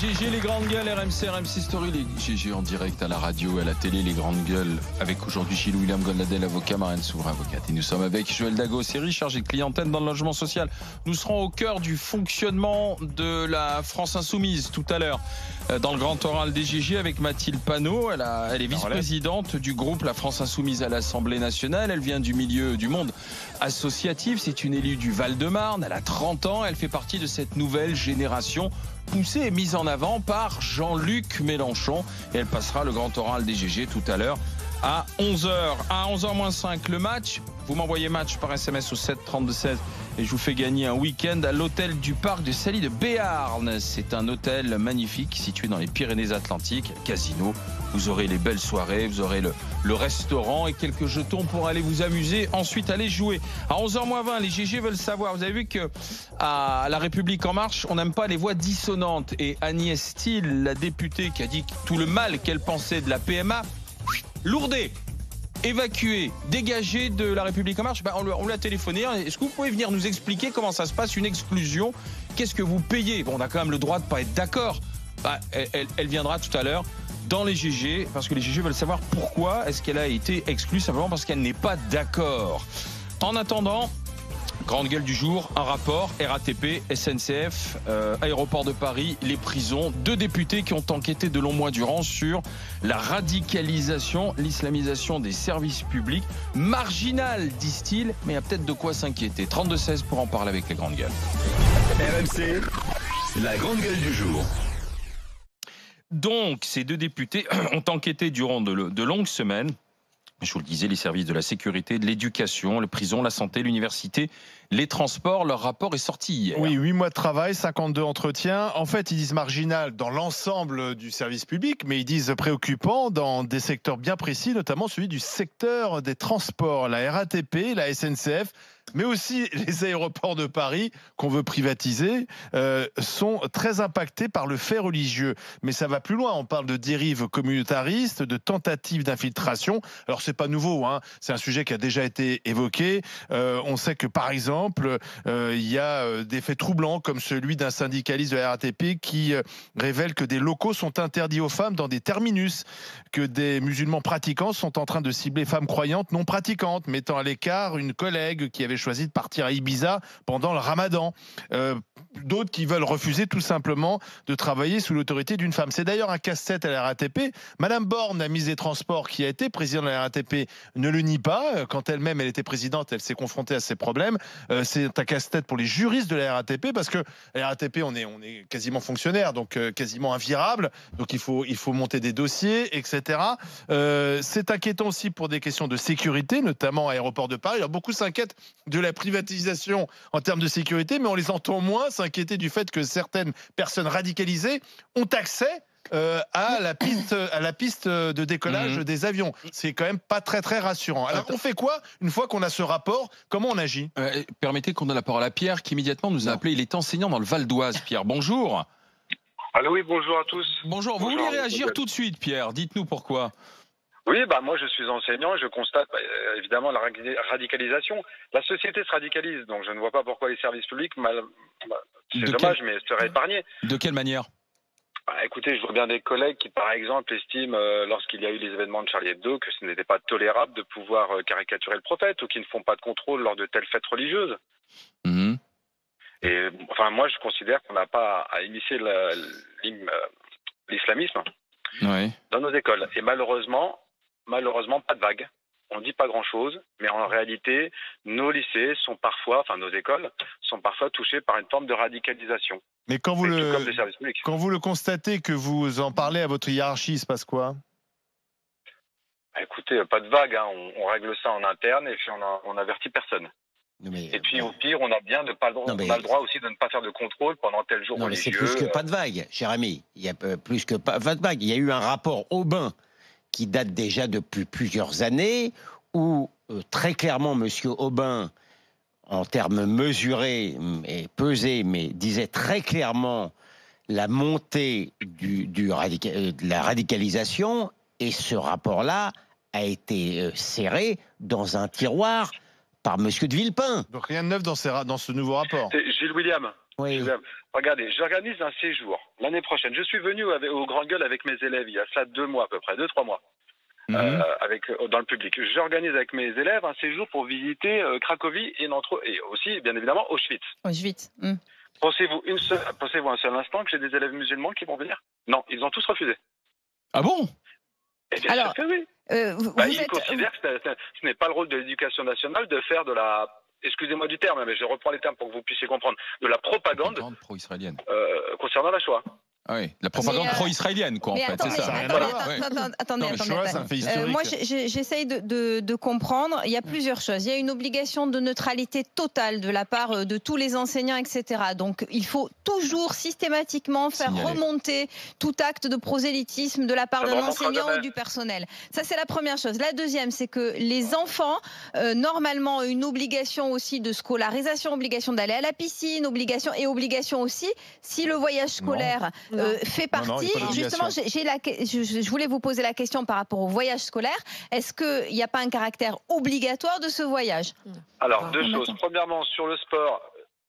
GG, les grandes gueules, RMC, RMC Story, les GG en direct à la radio, à la télé, les grandes gueules, avec aujourd'hui Gilles William Goldnadel, avocat, Marine Souverain, avocate. Et nous sommes avec Joël Dago, série chargé de clientèle dans le logement social. Nous serons au cœur du fonctionnement de la France Insoumise tout à l'heure, dans le grand oral des GG avec Mathilde Panot. Elle est vice-présidente du groupe La France Insoumise à l'Assemblée nationale. Elle vient du milieu du monde associatif. C'est une élue du Val-de-Marne. Elle a 30 ans. Elle fait partie de cette nouvelle génération poussée et mise en avant par Jean-Luc Mélenchon. Et elle passera le grand oral des GG tout à l'heure à 11h. À 11h-5, le match. Vous m'envoyez match par SMS au 7 32 16 et je vous fais gagner un week-end à l'hôtel du Parc de Sally de Béarn. C'est un hôtel magnifique situé dans les Pyrénées-Atlantiques, casino. Vous aurez les belles soirées, vous aurez le restaurant et quelques jetons pour aller vous amuser, ensuite aller jouer. À 11h-20, les GG veulent savoir, vous avez vu que à La République En Marche, on n'aime pas les voix dissonantes. Et Agnès Steele, la députée qui a dit tout le mal qu'elle pensait de la PMA, lourdée, évacuée, dégagée de La République En Marche, on lui a téléphoné. Est-ce que vous pouvez venir nous expliquer comment ça se passe, une exclusion? Qu'est-ce que vous payez? Bon, on a quand même le droit de pas être d'accord. Elle viendra tout à l'heure dans les GG, parce que les GG veulent savoir pourquoi est-ce qu'elle a été exclue, simplement parce qu'elle n'est pas d'accord. En attendant, grande gueule du jour, un rapport, RATP, SNCF, Aéroport de Paris, les prisons, 2 députés qui ont enquêté de longs mois durant sur la radicalisation, l'islamisation des services publics. Marginal, disent-ils, mais il y a peut-être de quoi s'inquiéter. 32-16 pour en parler avec les grandes gueules. RMC, la grande gueule du jour. Donc, ces 2 députés ont enquêté durant de longues semaines. Je vous le disais, les services de la sécurité, de l'éducation, les prisons, la santé, l'université, les transports. Leur rapport est sorti hier. Oui, 8 mois de travail, 52 entretiens. En fait, ils disent marginal dans l'ensemble du service public, mais ils disent préoccupant dans des secteurs bien précis, notamment celui du secteur des transports. La RATP, la SNCF, mais aussi les aéroports de Paris qu'on veut privatiser, sont très impactés par le fait religieux. Mais ça va plus loin, on parle de dérives communautaristes, de tentatives d'infiltration. Alors c'est pas nouveau, hein. C'est un sujet qui a déjà été évoqué. On sait que par exemple, il y a des faits troublants comme celui d'un syndicaliste de la RATP qui révèle que des locaux sont interdits aux femmes dans des terminus, que des musulmans pratiquants sont en train de cibler femmes croyantes non pratiquantes, mettant à l'écart une collègue qui avait choisi de partir à Ibiza pendant le Ramadan. D'autres qui veulent refuser tout simplement de travailler sous l'autorité d'une femme. C'est d'ailleurs un casse-tête à la RATP. Madame Borne, la ministre des Transports, qui a été présidente de la RATP, ne le nie pas. Quand elle-même, elle était présidente, elle s'est confrontée à ces problèmes. C'est un casse-tête pour les juristes de la RATP, parce que la RATP, on est quasiment fonctionnaire, donc quasiment invirable. Donc il faut monter des dossiers, etc. C'est inquiétant aussi pour des questions de sécurité, notamment à Aéroport de Paris. Alors beaucoup s'inquiètent de la privatisation en termes de sécurité, mais on les entend moins s'inquiéter du fait que certaines personnes radicalisées ont accès à la piste de décollage des avions. C'est quand même pas très très rassurant. Alors on fait quoi une fois qu'on a ce rapport? Comment on agit? Permettez qu'on donne la parole à Pierre qui immédiatement nous a appelé. Il est enseignant dans le Val d'Oise. Pierre, bonjour. Allô, oui, bonjour à tous. Bonjour, vous voulez réagir tout de suite, Pierre? Dites-nous pourquoi. Oui, moi je suis enseignant et je constate évidemment la radicalisation. La société se radicalise, donc je ne vois pas pourquoi les services publics, c'est dommage, mais seraient épargnés. De quelle manière? Écoutez, je vois bien des collègues qui, par exemple, estiment, lorsqu'il y a eu les événements de Charlie Hebdo, que ce n'était pas tolérable de pouvoir caricaturer le prophète, ou qui ne font pas de contrôle lors de telles fêtes religieuses. Et enfin, moi je considère qu'on n'a pas à initier l'islamisme dans nos écoles. Et malheureusement, pas de vague. On dit pas grand-chose, mais en réalité, nos lycées sont parfois, enfin nos écoles, sont parfois touchées par une forme de radicalisation. Mais quand vous le constatez, que vous en parlez à votre hiérarchie, il se passe quoi? Écoutez, pas de vague, hein. On règle ça en interne et puis on avertit personne. Et puis au pire, on a bien on a le droit aussi de ne pas faire de contrôle pendant tel jour religieux. C'est plus que pas de vague, cher ami. Il y a plus que pas de vague. Il y a eu un rapport Aubin qui date déjà depuis plusieurs années, où très clairement, M. Aubin, en termes mesurés et pesés, mais disait très clairement la montée de la radicalisation, et ce rapport-là a été serré dans un tiroir par Monsieur de Villepin. Donc rien de neuf dans ce nouveau rapport. C'est Gilles William. Oui. Regardez, j'organise un séjour l'année prochaine. Je suis venu au Grand Gueule avec mes élèves il y a ça 2 mois à peu près, 2-3 mois, dans le public. J'organise avec mes élèves un séjour pour visiter Cracovie et aussi, bien évidemment, Auschwitz. Auschwitz. Pensez-vous un seul instant que j'ai des élèves musulmans qui vont venir? Non, ils ont tous refusé. Ah bon? Et bien sûr que oui. Ils considèrent que ce n'est pas le rôle de l'éducation nationale de faire de la... Excusez-moi du terme, mais je reprends les termes pour que vous puissiez comprendre. De la propagande pro-israélienne concernant la Shoah. Ah oui, la propagande pro-israélienne, quoi, en fait, c'est ça. Attendez. Moi, j'essaye de comprendre. Il y a plusieurs choses. Il y a une obligation de neutralité totale de la part de tous les enseignants, etc. Donc, il faut toujours systématiquement faire remonter tout acte de prosélytisme de la part d'un enseignant ou du personnel. Ça, c'est la première chose. La deuxième, c'est que les enfants, normalement, ont une obligation aussi de scolarisation, obligation d'aller à la piscine, obligation aussi, si le voyage scolaire... fait partie. Justement, je voulais vous poser la question par rapport au voyage scolaire. Est-ce qu'il n'y a pas un caractère obligatoire de ce voyage? Alors, 2 choses. Premièrement, sur le sport,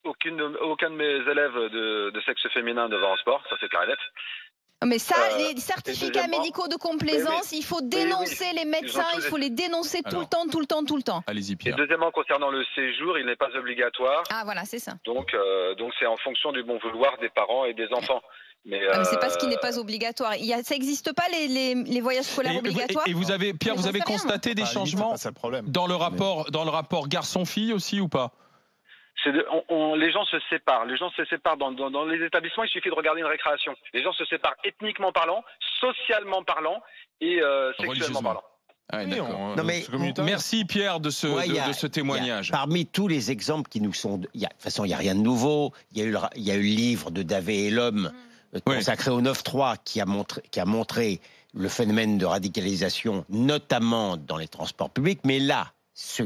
aucun de mes élèves de sexe féminin ne va en sport, ça c'est clair et net. Mais ça, les certificats médicaux de complaisance, il faut dénoncer les médecins, il faut les dénoncer tout le temps. Allez-y, Pierre. Et deuxièmement, concernant le séjour, il n'est pas obligatoire. Ah voilà, c'est ça. Donc c'est en fonction du bon vouloir des parents et des enfants. Mais c'est pas ce qui n'est pas obligatoire. Ça n'existe pas les voyages scolaires obligatoires. Et vous avez, Pierre, vous avez constaté des changements dans le rapport garçon-fille aussi ou pas? Les gens se séparent. Les gens se séparent dans les établissements. Il suffit de regarder une récréation. Les gens se séparent ethniquement parlant, socialement parlant et sexuellement parlant. Ah oui, d'accord. Merci Pierre de ce témoignage. Parmi tous les exemples qui nous sont... De toute façon, il n'y a rien de nouveau. Il y a eu le livre de Davé et l'homme consacré au 9-3 qui a montré le phénomène de radicalisation, notamment dans les transports publics. Mais là, ce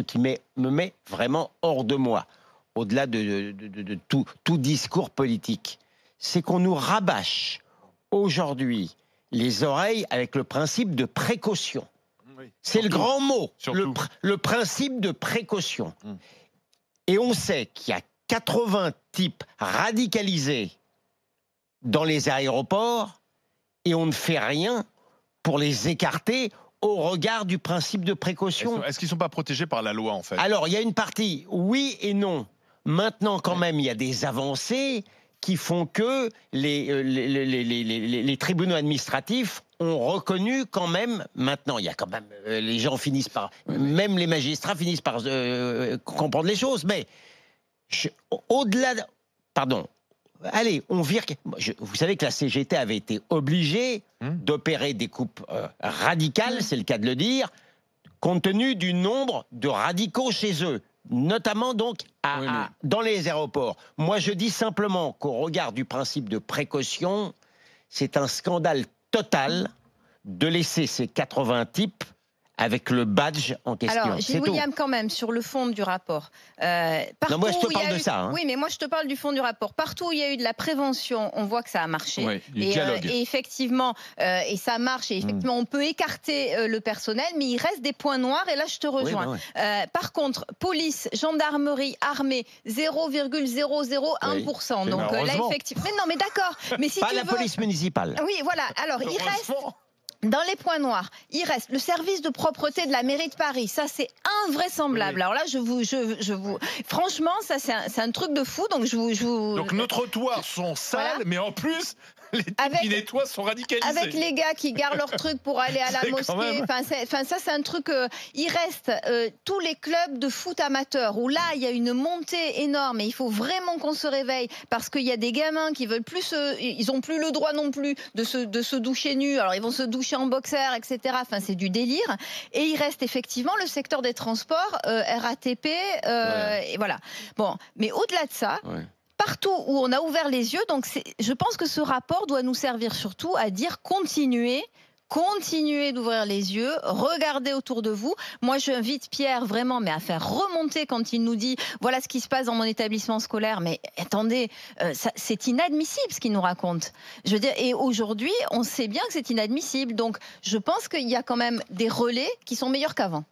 qui me met vraiment hors de moi, au-delà de tout discours politique, c'est qu'on nous rabâche aujourd'hui les oreilles avec le principe de précaution. C'est le grand mot, le principe de précaution. Et on sait qu'il y a 80 types radicalisés dans les aéroports et on ne fait rien pour les écarter au regard du principe de précaution. Est-ce qu'ils ne sont pas protégés par la loi, en fait? Alors, il y a une partie, oui et non. Maintenant, quand même, il y a des avancées qui font que les tribunaux administratifs ont reconnu quand même, maintenant, il y a quand même, les gens finissent par, même les magistrats finissent par comprendre les choses, mais au-delà de... Pardon. Allez, on vire... Vous savez que la CGT avait été obligée d'opérer des coupes radicales, c'est le cas de le dire, compte tenu du nombre de radicaux chez eux, notamment donc dans les aéroports. Moi, je dis simplement qu'au regard du principe de précaution, c'est un scandale total de laisser ces 80 types avec le badge en question. Alors, Gilles William, quand même, sur le fond du rapport. Non, moi, je te parle de ça. Hein. Oui, mais moi, je te parle du fond du rapport. Partout où il y a eu de la prévention, on voit que ça a marché. Oui, et effectivement, et ça marche. Et effectivement, on peut écarter le personnel, mais il reste des points noirs. Et là, je te rejoins. Oui, par contre, police, gendarmerie, armée, 0,001%. Donc là, effectivement. Mais non, mais d'accord. Mais si pas la police municipale. Oui, voilà. Alors, il reste. Dans les points noirs, il reste le service de propreté de la mairie de Paris. Ça, c'est invraisemblable. Oui. Alors là, je vous... Franchement, ça, c'est un truc de fou. Donc, Donc, nos trottoirs sont sales, mais en plus... Les types qui nettoient sont radicalisés. Avec les gars qui garent leur truc pour aller à la mosquée. Enfin, ça, c'est un truc... il reste tous les clubs de foot amateurs où là, il y a une montée énorme et il faut vraiment qu'on se réveille parce qu'il y a des gamins qui veulent plus... ils n'ont plus le droit non plus de se doucher nus. Alors, ils vont se doucher en boxer, etc. Enfin, c'est du délire. Et il reste effectivement le secteur des transports, RATP, et voilà. Bon, mais au-delà de ça... Ouais. Partout où on a ouvert les yeux, donc je pense que ce rapport doit nous servir surtout à dire continuez d'ouvrir les yeux, regardez autour de vous. Moi, j'invite Pierre vraiment, mais à faire remonter quand il nous dit voilà ce qui se passe dans mon établissement scolaire. Mais attendez, c'est inadmissible ce qu'il nous raconte. Je veux dire, et aujourd'hui, on sait bien que c'est inadmissible. Donc, je pense qu'il y a quand même des relais qui sont meilleurs qu'avant.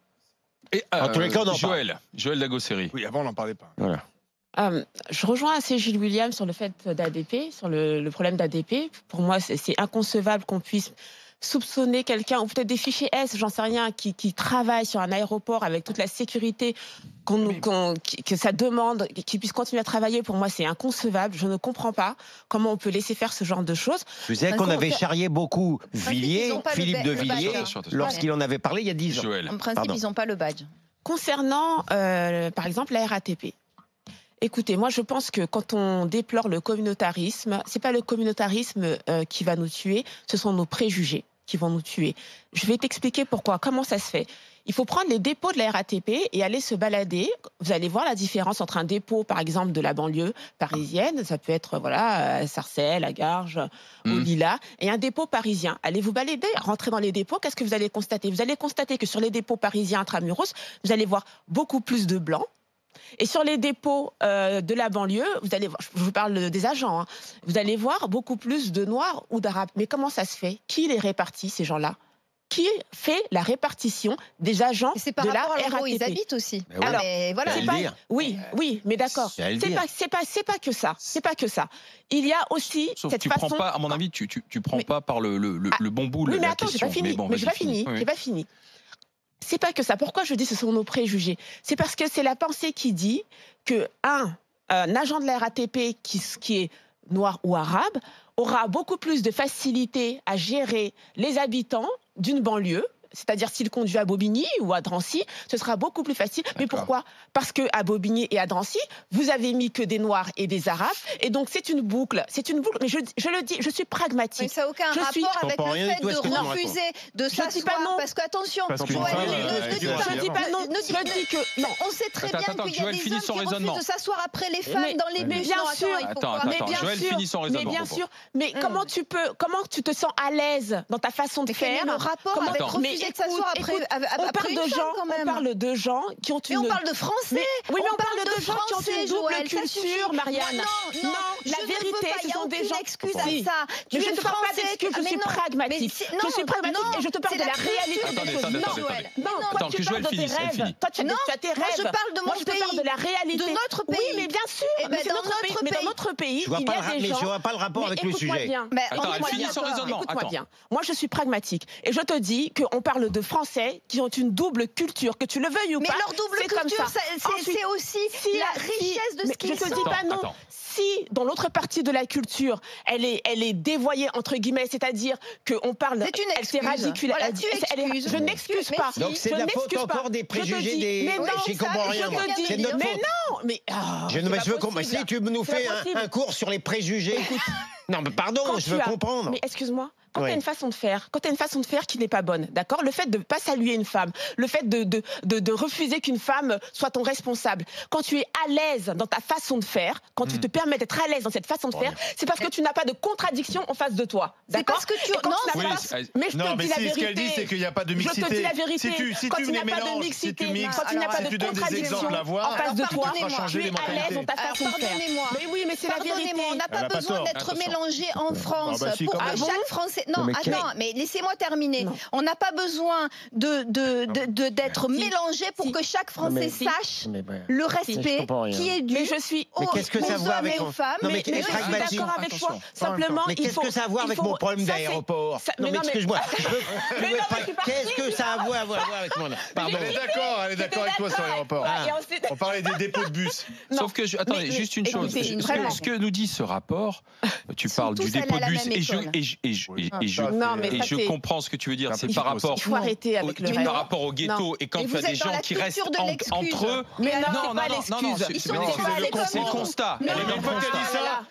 Et, en tous les cas, on en Joël Dago-Série. Oui, avant, on n'en parlait pas. Voilà. Je rejoins assez Gilles William sur le fait d'ADP, sur le problème d'ADP. Pour moi, c'est inconcevable qu'on puisse soupçonner quelqu'un, ou peut-être des fichiers S, j'en sais rien, qui travaille sur un aéroport avec toute la sécurité que ça demande, qui puisse continuer à travailler. Pour moi, c'est inconcevable. Je ne comprends pas comment on peut laisser faire ce genre de choses. Vous savez qu'on avait charrié beaucoup Philippe de Villiers, lorsqu'il en avait parlé il y a 10 ans. En principe, ils n'ont pas le badge. Concernant, par exemple, la RATP. Écoutez, moi je pense que quand on déplore le communautarisme, c'est pas le communautarisme qui va nous tuer, ce sont nos préjugés qui vont nous tuer. Je vais t'expliquer pourquoi, comment ça se fait. Il faut prendre les dépôts de la RATP et aller se balader. Vous allez voir la différence entre un dépôt, par exemple, de la banlieue parisienne, ça peut être à Sarcelles, à Garges, au Lilas, et un dépôt parisien. Allez vous balader, rentrez dans les dépôts, qu'est-ce que vous allez constater? Vous allez constater que sur les dépôts parisiens intramuros, vous allez voir beaucoup plus de blancs. Et sur les dépôts de la banlieue, vous allez voir, je vous parle des agents, hein, vous allez voir beaucoup plus de noirs ou d'arabes. Mais comment ça se fait? Qui les répartit, ces gens-là? Qui fait la répartition des agents de la RATP? Ils habitent aussi. Alors, voilà. Oui, mais d'accord. C'est pas que ça. C'est pas que ça. Il y a aussi cette façon. Prends pas, à mon avis, tu prends pas par le bon bout oui, mais la attends, question. J'ai pas fini. C'est pas que ça. Pourquoi je dis ce sont nos préjugés? C'est parce que c'est la pensée qui dit que un agent de la RATP qui est noir ou arabe aura beaucoup plus de facilité à gérer les habitants d'une banlieue. C'est-à-dire s'il conduit à Bobigny ou à Drancy, ce sera beaucoup plus facile. Mais pourquoi? Parce qu'à Bobigny et à Drancy, vous avez mis que des Noirs et des Arabes. Et donc c'est une boucle. Mais je le dis, je suis pragmatique. Mais ça n'a aucun rapport avec le fait de refuser de s'asseoir. Parce qu'attention, je dis pas non. Je dis que non. On sait très bien qu'il y a des hommes qui refusent de s'asseoir après les femmes dans les bus. Bien sûr. Attends, Joël finit son raisonnement. Mais bien sûr. Mais comment tu te sens à l'aise dans ta façon de faire? Le rapport avec refuser de s'asseoir après on parle de gens qui ont une... Mais on parle de Français. Oui, mais on parle de gens qui ont une double culture, Marianne. Non, la vérité, ce sont des gens... excuse à ça. Mais je ne te parle pas d'excuses, je suis pragmatique. Je suis pragmatique et je te parle de la réalité des choses. Non, attends, que Joël finisse. Toi, tu as tes rêves. Moi, je parle de mon pays. Je te parle de la réalité. De notre pays. Oui, mais bien sûr. Mais dans notre pays, il y a des gens... Je vois pas le rapport avec le sujet. Attends, elle finit son raisonnement. Écoute-moi bien. Moi, je suis pragmatique. Et je te dis qu'on parle de Français qui ont une double culture, que tu le veuilles ou pas. Mais leur double culture, c'est aussi la richesse de ce qu'ils sont. Je te dis pas non. Si dans l'autre partie de la culture, elle est dévoyée entre guillemets, c'est-à-dire qu'on parle, elle s'est ridiculisée. Je n'excuse pas. Donc c'est la faute encore des préjugés des. Je comprends rien. C'est notre faute. Mais non, mais je veux comprendre. Si tu nous fais un cours sur les préjugés, non, mais pardon, je veux comprendre. Mais excuse-moi. Quand tu as une façon de faire, qui n'est pas bonne, d'accord? Le fait de ne pas saluer une femme, le fait de refuser qu'une femme soit ton responsable, quand tu es à l'aise dans ta façon de faire, quand tu te permets d'être à l'aise dans cette façon de faire, c'est parce que tu n'as pas de contradiction en face de toi, d'accord? C'est parce que tu... Mais je te dis la vérité. Ce qu'elle dit, c'est qu'il n'y a pas de mixité. Je te dis la vérité. Si tu les mélanges, si tu mixes, quand il n'y a pas de contradiction en face de toi, tu es à l'aise dans ta façon de faire. Mais oui, mais c'est la vérité. Pardonnez-moi, on n'a pas besoin d'être mélangé en France pour que chaque Français... Non, attends, mais laissez-moi terminer. On n'a pas besoin d'être mélangé pour que chaque Français sache le respect qui est dû aux hommes et aux femmes. Non, mais je suis d'accord avec toi. Simplement, mais qu'est-ce que ça a à voir avec mon problème d'aéroport? Non, mais excuse-moi. Qu'est-ce que ça a à voir avec mon... Pardon. Elle est d'accord avec toi sur l'aéroport. On parlait des dépôts de bus. Sauf que, attendez, juste une chose. Ce que nous dit ce rapport, tu parles du dépôt de bus et je comprends ce que tu veux dire. C'est par rapport au ghetto et quand tu as des gens qui restent entre eux. Mais non, c'est le constat.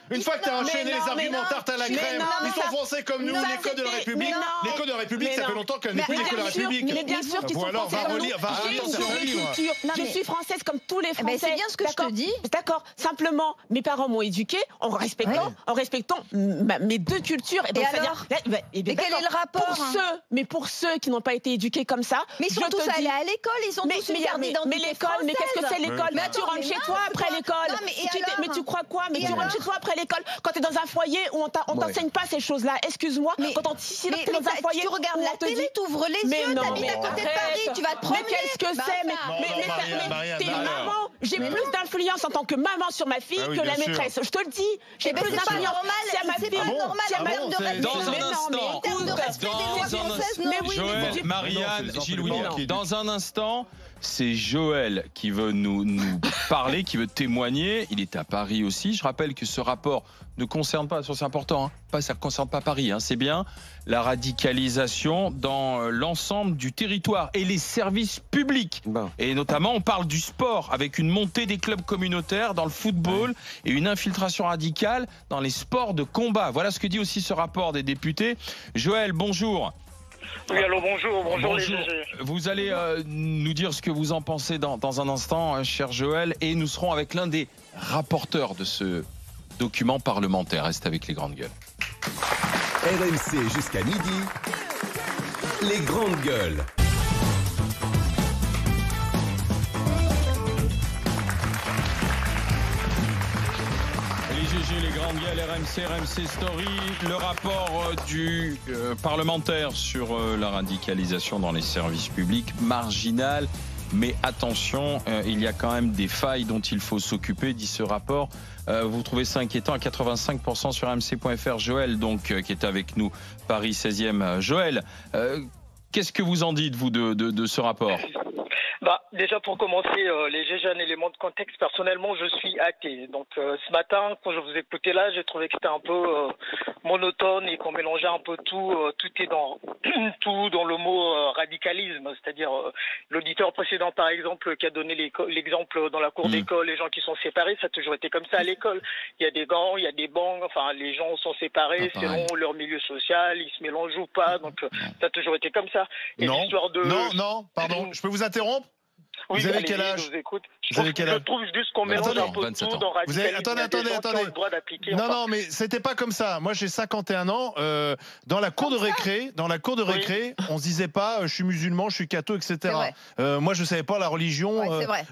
Une fois que tu as enchaîné les arguments tarte à la crème, ils sont français comme nous, les codes de la République. Les codes de la République, ça fait longtemps qu'elle n'est plus les codes de la République. Mais bien sûr qu'ils sont français comme nous. Je suis française comme tous les Français. C'est bien ce que je te dis. D'accord. Simplement, mes parents m'ont éduquée en respectant mes deux cultures. Et donc, Et quel est le rapport pour ceux qui n'ont pas été éduqués comme ça. Mais ils sont tous allés à l'école, ils ont tous une carte d'identité Mais l'école, mais qu'est-ce que c'est l'école? Mais tu rentres chez toi après l'école. Mais tu crois quoi? Mais tu rentres chez toi après l'école. Quand tu es dans un foyer où on t'enseigne pas ces choses-là, excuse-moi. Quand tu es dans un foyer, tu regardes la télé, tu ouvres les yeux, t'habites à côté de Paris, tu vas te promener. Mais qu'est-ce que c'est? Mais t'es une maman. J'ai plus d'influence en tant que maman sur ma fille que la maîtresse. Je te le dis. J'ai plus d'influence. C'est à ma fille. Joël, Marianne, Gilles William. Dans un instant, c'est Joël qui veut nous parler, qui veut témoigner. Il est à Paris aussi. Je rappelle que ce rapport ne concerne pas, c'est important, ça ne concerne pas Paris, c'est bien la radicalisation dans l'ensemble du territoire et les services publics. Et notamment, on parle du sport avec une montée des clubs communautaires dans le football et une infiltration radicale dans les sports de combat. Voilà ce que dit aussi ce rapport des députés. Joël, bonjour. Oui, allô, bonjour les GG. Vous allez nous dire ce que vous en pensez dans un instant, cher Joël, et nous serons avec l'un des rapporteurs de ce document parlementaire. Reste avec les grandes gueules. RMC jusqu'à midi, les grandes gueules. Les grandes gueules, RMC Story, le rapport du parlementaire sur la radicalisation dans les services publics, marginal, mais attention, il y a quand même des failles dont il faut s'occuper, dit ce rapport. Vous trouvez ça inquiétant à 85% sur rmc.fr. Joël, donc, qui est avec nous, Paris 16e. Joël, qu'est-ce que vous en dites, vous, de ce rapport ? Déjà pour commencer, les GG, un élément de contexte. Personnellement, je suis athée. Donc ce matin, quand je vous écoutais là, j'ai trouvé que c'était un peu monotone et qu'on mélangeait un peu tout. Tout est dans le mot radicalisme. C'est-à-dire l'auditeur précédent, par exemple, qui a donné l'exemple dans la cour d'école, les gens qui sont séparés, ça a toujours été comme ça à l'école. Il y a des gants, il y a des bancs. Enfin, les gens sont séparés selon leur milieu social, ils se mélangent ou pas. Donc ça a toujours été comme ça. Et Non, pardon, je peux vous interrompre ? Oui, vous avez quel âge? Je trouve juste qu'on mélange un peu tout dans radicalisme. Attendez. Non, mais c'était pas comme ça. Moi, j'ai 51 ans. Dans la cour de récré, on se disait pas, je suis musulman, je suis catho, etc. Moi, je savais pas la religion.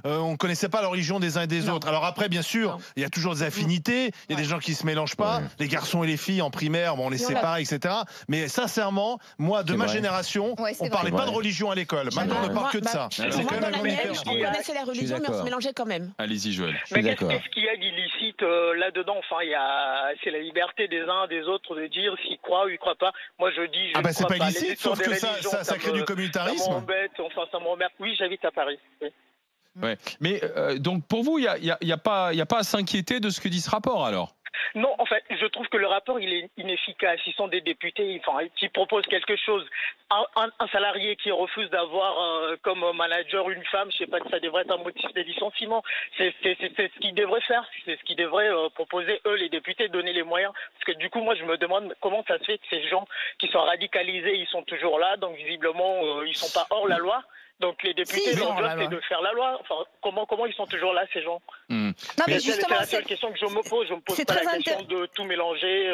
On connaissait pas la religion des uns et des autres. Alors après, bien sûr, il y a toujours des affinités. Il y a des gens qui se mélangent pas. Les garçons et les filles en primaire, on les sépare, etc. Mais sincèrement, moi, de ma génération, on parlait pas de religion à l'école. Maintenant, on ne parle que de ça. C'est quand même on connaissait la religion, mais on se mélangeait quand même. Allez-y, Joël. Mais qu'est-ce qu'il y a d'illicite là-dedans? Enfin, c'est la liberté des uns des autres de dire s'ils croient ou ils croient pas. Moi, je dis, je c'est pas illicite, sauf que ça crée du communautarisme. Ça m'embête, ça m'emmerde. Oui, j'habite à Paris. Ouais. Mais donc, pour vous, il y a pas à s'inquiéter de ce que dit ce rapport, alors? Non, en fait, je trouve que le rapport, il est inefficace. Ils sont des députés, qui proposent quelque chose. Un salarié qui refuse d'avoir comme manager une femme, je sais pas, ça devrait être un motif de licenciement. C'est ce qu'ils devraient faire. C'est ce qu'ils devraient proposer, eux, les députés, donner les moyens. Parce que du coup, moi, je me demande comment ça se fait que ces gens qui sont radicalisés, ils sont toujours là. Donc, visiblement, ils sont pas hors la loi. Donc les députés, leur job, c'est de faire la loi. Enfin, comment ils sont toujours là, ces gens? Non, mais justement, c'est la seule question que je me pose. Je me pose pas la question de tout mélanger.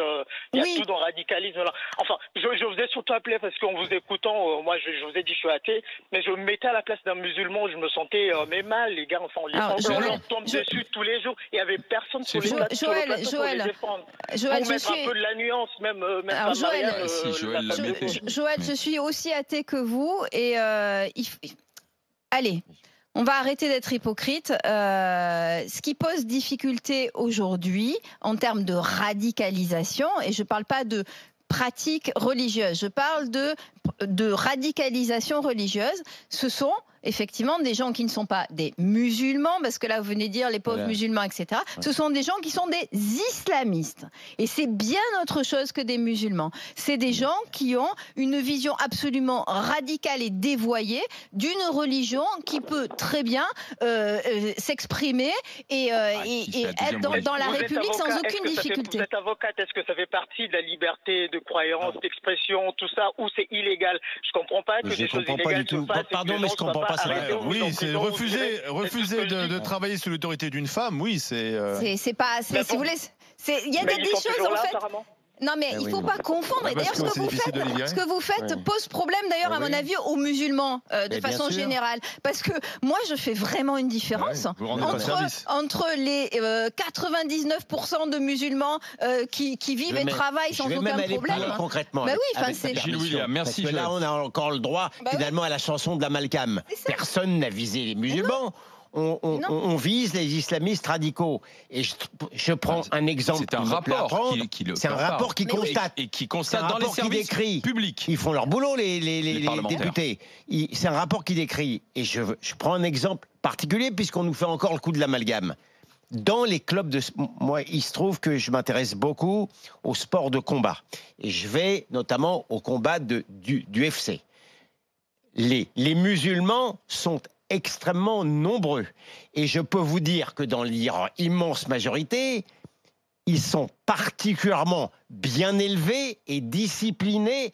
Il y a tout dans le radicalisme. Là. Enfin, je vous ai surtout appelé parce qu'en vous écoutant, moi, je vous ai dit je suis athée, mais je me mettais à la place d'un musulman. Je me sentais mal, les gars. Enfin, on leur tombe dessus tous les jours. Il y avait personne sur les plateaux pour les défendre. Joël, pour mettre un peu de la nuance, même Joël, je suis aussi athée que vous et allez, on va arrêter d'être hypocrite. Ce qui pose difficulté aujourd'hui en termes de radicalisation, et je ne parle pas de pratique religieuse, je parle de radicalisation religieuse, ce sont effectivement des gens qui ne sont pas des musulmans, parce que là vous venez de dire les pauvres musulmans, etc. Ce sont des gens qui sont des islamistes. Et c'est bien autre chose que des musulmans. C'est des gens qui ont une vision absolument radicale et dévoyée d'une religion qui peut très bien s'exprimer et être dans la République sans aucune difficulté. Vous êtes avocate, est-ce que ça fait partie de la liberté de croyance, d'expression, tout ça, ou c'est illégal? Je comprends pas que des choses illégales se fassent. Pardon, mais je comprends pas. Oui, c'est refuser de travailler sous l'autorité d'une femme. Oui, c'est pas. Si vous voulez, il y a des choses en fait. Non, mais il ne faut pas confondre. Et d'ailleurs, ce que vous faites pose problème, d'ailleurs, à mon avis, aux musulmans, de façon générale. Parce que moi, je fais vraiment une différence entre les 99% de musulmans qui vivent et travaillent sans aucun problème. Concrètement. Bah oui, Gilles William, merci. Parce que là, on a encore le droit, finalement, à la chanson de l'amalgame. Personne n'a visé les musulmans. On vise les islamistes radicaux. Et je prends un exemple. C'est un rapport C'est un rapport qui constate. Et qui constate dans les services publics. Ils font leur boulot, les députés. C'est un rapport qui décrit. Et je prends un exemple particulier, puisqu'on nous fait encore le coup de l'amalgame. Dans les clubs de... Moi, il se trouve que je m'intéresse beaucoup au sport de combat. Et je vais notamment au combat du UFC. Les musulmans sont extrêmement nombreux. Et je peux vous dire que dans leur immense majorité, ils sont particulièrement bien élevés et disciplinés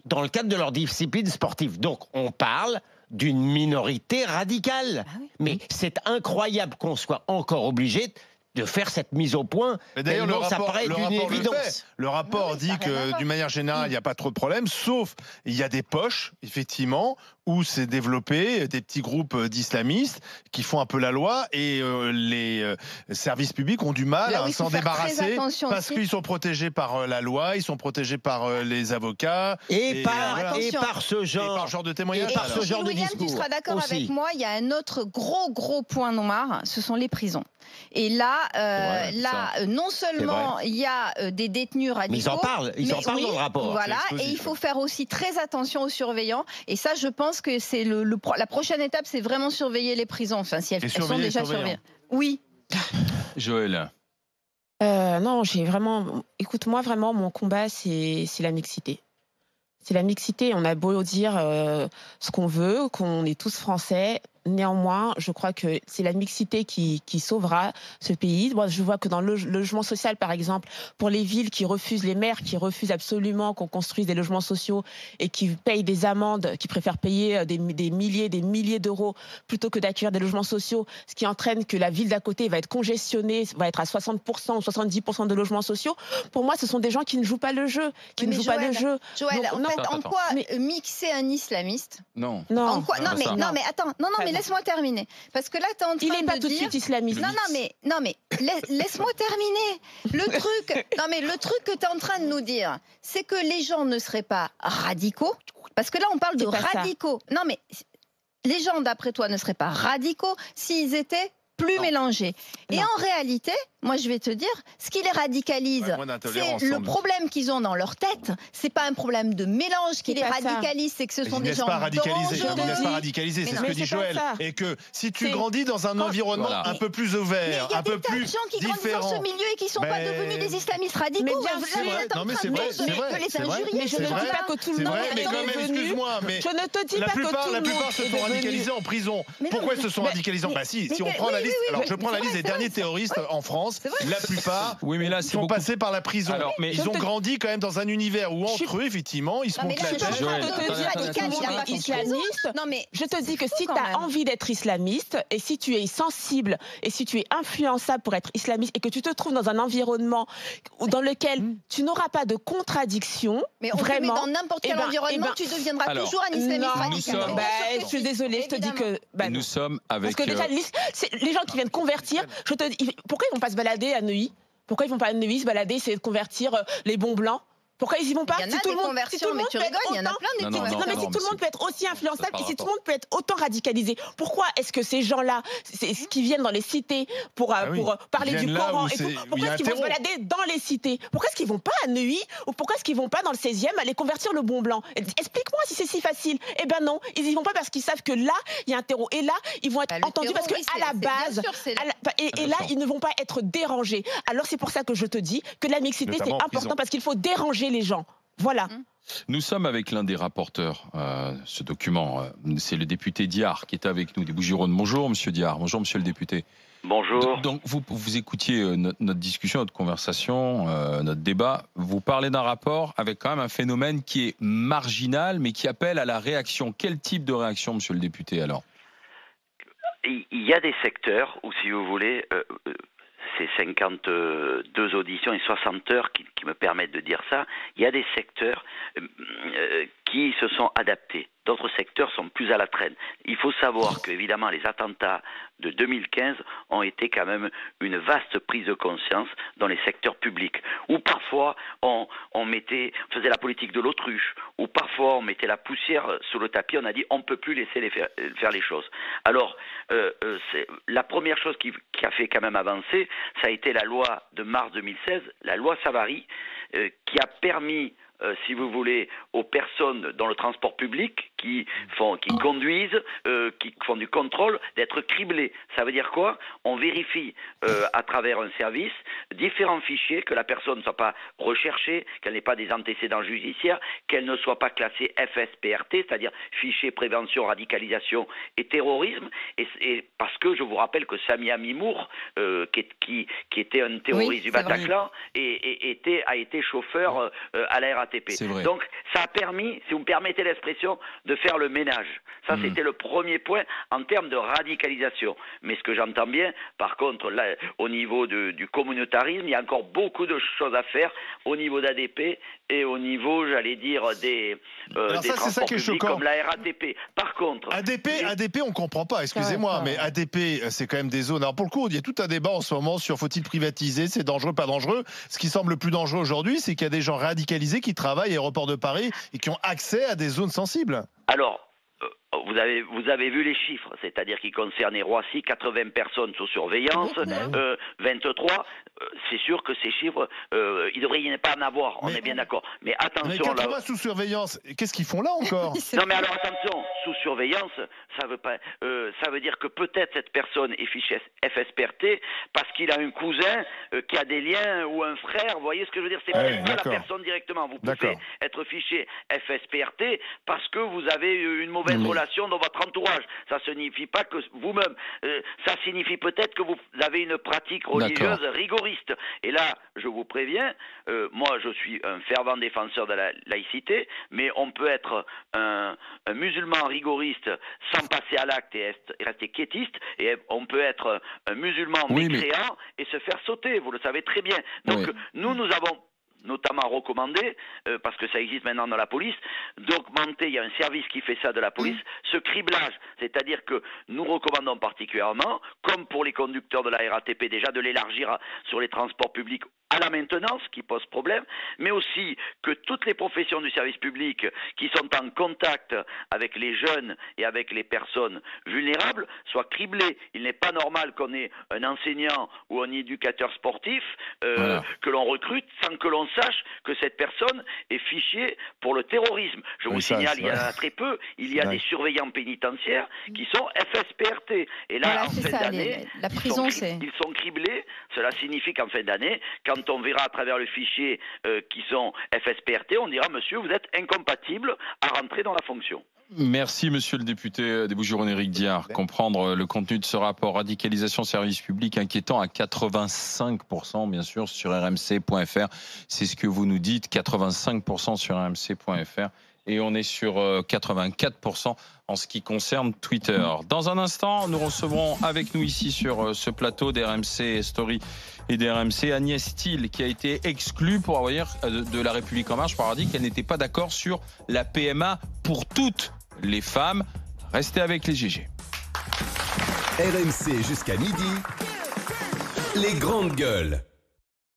dans le cadre de leur discipline sportive. Donc, on parle d'une minorité radicale. Ah oui. Mais c'est incroyable qu'on soit encore obligé de faire cette mise au point. Mais d'ailleurs, le rapport dit que, d'une manière générale, il n'y a pas trop de problèmes, sauf il y a des poches, effectivement, où s'est développé des petits groupes d'islamistes qui font un peu la loi et les services publics ont du mal à s'en débarrasser parce qu'ils sont protégés par la loi, ils sont protégés par les avocats et par ce genre de témoignages. Et par ce genre de discours. Tu seras d'accord avec moi, il y a un autre gros point noir, ce sont les prisons. Et là, non seulement il y a des détenus radicaux, mais ils en parlent dans le rapport. Voilà, et il faut faire aussi très attention aux surveillants. Et ça, je pense que c'est la prochaine étape, c'est vraiment surveiller les prisons. Enfin, si elles sont déjà surveillées. Oui. Joël. Non, écoute-moi, vraiment, mon combat, c'est la mixité. C'est la mixité. On a beau dire ce qu'on veut, qu'on est tous français. Néanmoins, je crois que c'est la mixité qui sauvera ce pays. Moi, je vois que dans le logement social, par exemple, pour les villes qui refusent, les maires qui refusent absolument qu'on construise des logements sociaux et qui payent des amendes, qui préfèrent payer des milliers d'euros plutôt que d'accueillir des logements sociaux, ce qui entraîne que la ville d'à côté va être congestionnée, va être à 60% ou 70% de logements sociaux. Pour moi, ce sont des gens qui ne jouent pas le jeu, Joël, en quoi mixer un islamiste? Non. En quoi, non, mais attends, laisse-moi terminer. Parce que là, tu es en train de dire... Il n'est pas tout de suite islamiste. Non, mais laisse-moi terminer. Le truc que tu es en train de nous dire, c'est que les gens ne seraient pas radicaux. Parce que là, on parle de radicaux. Non, mais les gens, d'après toi, ne seraient pas radicaux s'ils étaient plus mélangés. Et en réalité, moi je vais te dire, ce qui les radicalise, c'est le problème qu'ils ont dans leur tête. C'est pas un problème de mélange qui les radicalise, c'est que ce sont des gens dangereux. Ils ne laissent pas radicaliser, c'est ce que dit Joël. Et que si tu grandis dans un environnement un peu plus ouvert, un peu plus différent... Il y a des tas de gens qui grandissent dans ce milieu et qui ne sont pas devenus des islamistes radicaux. Mais c'est vrai, c'est vrai. Mais je ne dis pas que tout le monde est devenu... Excuse-moi, mais je ne te dis pas que tout le monde plupart se sont radicalisés en prison. Pourquoi ils se sont radicalisés? Bah si on prend la liste... Alors je prends la liste des derniers terroristes en France. La plupart sont passés par la prison. Mais ils ont grandi quand même dans un univers où entre eux, effectivement, ils se montent la tête. Je te dis que si tu as envie d'être islamiste et si tu es sensible et si tu es influençable pour être islamiste et que tu te trouves dans un environnement dans lequel tu n'auras pas de contradiction, mais vraiment, dans n'importe quel environnement, tu deviendras toujours un islamiste radical. Je suis désolée, je te dis que... Nous sommes avec... Parce que déjà, les gens qui viennent convertir, je te dis, pourquoi ils vont pas se balader à Neuilly? Pourquoi ils vont pas à Neuilly se balader, essayer de convertir les bons blancs? Pourquoi ils y vont pas? Il y en a des conversions, mais tu rigoles, il y en a plein des conversions. Non, mais si tout le monde peut être aussi influençable et si tout le monde peut être autant radicalisé, pourquoi est-ce que ces gens-là, qui viennent dans les cités pour parler du Coran, pourquoi est-ce qu'ils vont se balader dans les cités? Pourquoi est-ce qu'ils vont pas à Neuilly? Ou pourquoi est-ce qu'ils vont pas dans le 16e aller convertir le bon blanc? Explique-moi si c'est si facile. Eh ben non, ils y vont pas parce qu'ils savent que là, il y a un terreau. Et là, ils vont être entendus parce qu'à la base, et là, ils ne vont pas être dérangés. Alors c'est pour ça que je te dis que la mixité, c'est important parce qu'il faut déranger les gens. Voilà. Nous sommes avec l'un des rapporteurs ce document. C'est le député Diard qui est avec nous des Bouches-du-Rhône. Bonjour Monsieur Diard. Bonjour Monsieur le député. Bonjour. Donc vous écoutiez notre discussion, notre conversation, notre débat. Vous parlez d'un rapport avec quand même un phénomène qui est marginal mais qui appelle à la réaction. Quel type de réaction, Monsieur le député, alors? Il y a des secteurs où, si vous voulez, ces 52 auditions et 60 heures qui me permettent de dire ça, il y a des secteurs qui se sont adaptés. D'autres secteurs sont plus à la traîne. Il faut savoir que, évidemment, les attentats de 2015 ont été quand même une vaste prise de conscience dans les secteurs publics, où parfois on faisait la politique de l'autruche, où parfois on mettait la poussière sous le tapis, on a dit on ne peut plus laisser faire les choses. Alors, la première chose qui a fait quand même avancer, ça a été la loi de mars 2016, la loi Savary, qui a permis si vous voulez, aux personnes dans le transport public qui conduisent, qui font du contrôle, d'être criblées. Ça veut dire quoi? On vérifie à travers un service différents fichiers, que la personne ne soit pas recherchée, qu'elle n'ait pas des antécédents judiciaires, qu'elle ne soit pas classée FSPRT, c'est-à-dire fichier prévention, radicalisation et terrorisme. Et parce que je vous rappelle que Samia Mimour, qui était un terroriste du Bataclan, a été chauffeur à la RATP. Donc ça a permis, si vous me permettez l'expression, de faire le ménage. Ça, c'était le premier point en termes de radicalisation. Mais ce que j'entends bien, par contre, là, au niveau du communautarisme, il y a encore beaucoup de choses à faire au niveau d'ADP et au niveau, j'allais dire, des transports publics comme la RATP. Par contre... ADP, on ne comprend pas, excusez-moi, mais ADP, c'est quand même des zones... Alors pour le coup, il y a tout un débat en ce moment sur faut-il privatiser, c'est dangereux, pas dangereux. Ce qui semble le plus dangereux aujourd'hui, c'est qu'il y a des gens radicalisés qui travaillent à l'aéroport de Paris et qui ont accès à des zones sensibles. Alors, vous avez vu les chiffres, c'est-à-dire qu'ils concernaient Roissy, 80 personnes sous surveillance, 23. C'est sûr que ces chiffres, il ne devrait y pas en avoir, on est bien d'accord. Mais attention... Mais 80 sous surveillance, qu'est-ce qu'ils font là encore? Non mais alors attention, sous surveillance, ça veut dire que peut-être cette personne est fichée FSPRT parce qu'il a un cousin qui a des liens ou un frère, vous voyez ce que je veux dire? C'est peut-être pas la personne directement. Vous pouvez être fiché FSPRT parce que vous avez une mauvaise relation dans votre entourage. Ça ne signifie pas que vous-même, ça signifie peut-être que vous avez une pratique religieuse rigoriste. Et là, je vous préviens, moi je suis un fervent défenseur de la laïcité, mais on peut être un musulman rigoriste sans passer à l'acte et rester quiétiste, et on peut être un musulman mécréant et se faire sauter, vous le savez très bien. Donc nous avons notamment recommandé, parce que ça existe maintenant dans la police, d'augmenter, il y a un service qui fait ça de la police, ce criblage. C'est-à-dire que nous recommandons particulièrement, comme pour les conducteurs de la RATP déjà, de l'élargir sur les transports publics à la maintenance, qui pose problème, mais aussi que toutes les professions du service public qui sont en contact avec les jeunes et avec les personnes vulnérables soient criblées. Il n'est pas normal qu'on ait un enseignant ou un éducateur sportif que l'on recrute sans que l'on sache que cette personne est fichée pour le terrorisme. Je vous signale, il y en a très peu, il y a des surveillants pénitentiaires qui sont FSPRT. Et là, en fin d'année, ils sont criblés. Cela signifie qu'en fin d'année, quand on verra à travers le fichier qui sont FSPRT, on dira, monsieur, vous êtes incompatible à rentrer dans la fonction. Merci, monsieur le député des Bouches-du-Rhône, Éric Diard. Comprendre le contenu de ce rapport radicalisation service public inquiétant à 85%, bien sûr, sur rmc.fr. C'est ce que vous nous dites, 85% sur rmc.fr. Et on est sur 84% en ce qui concerne Twitter. Dans un instant, nous recevrons avec nous ici sur ce plateau d'RMC Story et d'RMC Agnès Thiel, qui a été exclue pour avoir de la République En Marche pour avoir dit qu'elle n'était pas d'accord sur la PMA pour toutes les femmes. Restez avec les GG. RMC jusqu'à midi. Les grandes gueules.